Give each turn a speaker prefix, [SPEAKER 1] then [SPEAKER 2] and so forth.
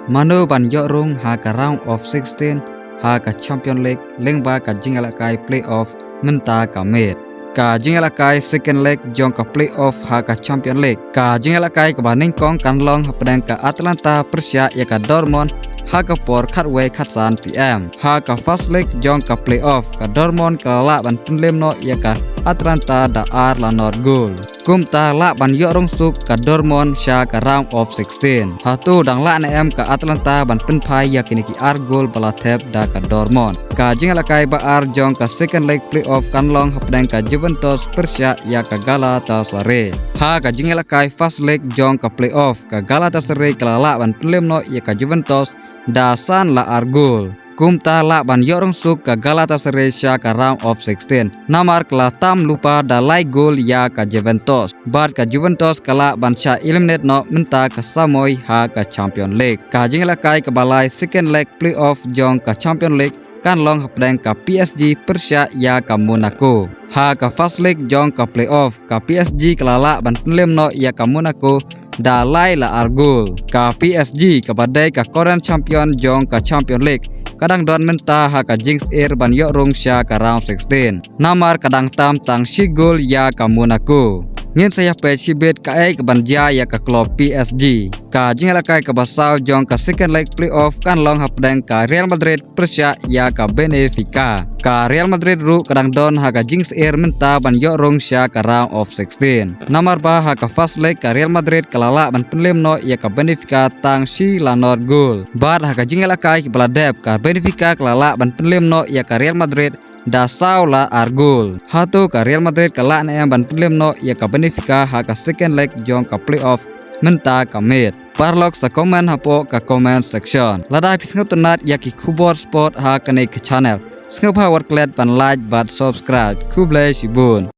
[SPEAKER 1] Manu ban yorung ha ka round of 16 ha ka Champion League lengba ka jingalakai playoff menta ka met. Ka jingalakai second leg jong ka playoff ha ka Champion League. Ka jingalakai ka baning kong kanlong ha pedang ka Atlanta Persia ya ka Dortmund ha ka por khatway khatsan PM. Ha ka first leg jong ka playoff ka Dortmund ka la ban punlem no ya ka Atlanta da ar la not goal. Kumta la ban yorong suk ka Dortmund sha ka round of 16. Hatu dang la na em ka Atlanta ban penpai ya kini ki ar goal bala thep da ka Dortmund. Ka jingalakai ba ar jong ka second leg playoff kanlong ha pedang ka Juventus Persia ya ka Galatasaray. Ha ka jingalakai first leg jong ka playoff ka Galatasaray kalala ban punlem no ya ka Juventus da san la ar goal. Kumta la ban yorong suk ka Galatasaray sha ka round of 16. Namar kala tam lupa da lai gol ya ka Juventus. Bad ka Juventus kala ban sha eliminate no menta ka Samoy ha ka Champion League. Ka jingalakai ka balai second leg playoff jong ka Champion League kan long hapdang ka PSG Persia ya ka Monaco. Ha ka first leg jong ka playoff ka PSG kalala ban penlem no ya ka Monaco da lai la argul. Ka PSG ka badai ka Korean Champion jong ka Champion League kadang don menta ha ka Jinx Air ban yorong sha ka round 16. Namar kadang tam tang shigol ya ka Monaco. Ngin saya pe sibet ka ai ka banja ya ka klub PSG. Ka jingalakai ka basau jong ka second leg playoff kan long hapdang ka Real Madrid Persia ya ka Benfica. Ka Real Madrid ru kadang don ha ka Jinx Air menta ban yorong sha ka round of 16. Namar ba ha ka first leg ka Real Madrid kalala ban penlem no ya ka Benfica tang si la not goal. Bad ha ka jingalakai ka baladep ka Benfica kalala ban penlem no ya ka Real Madrid da saula argul. Hatu ka Real Madrid kala na ban penlem no ya ka Benfica ha ka second leg jong ka playoff menta ka met. Parlok sa comment hapo ka comment section. Ladai pisngap tunat ya ki Kubor Sport ha ka channel. Sngap ha warklet pan like but subscribe. Kublai sibun.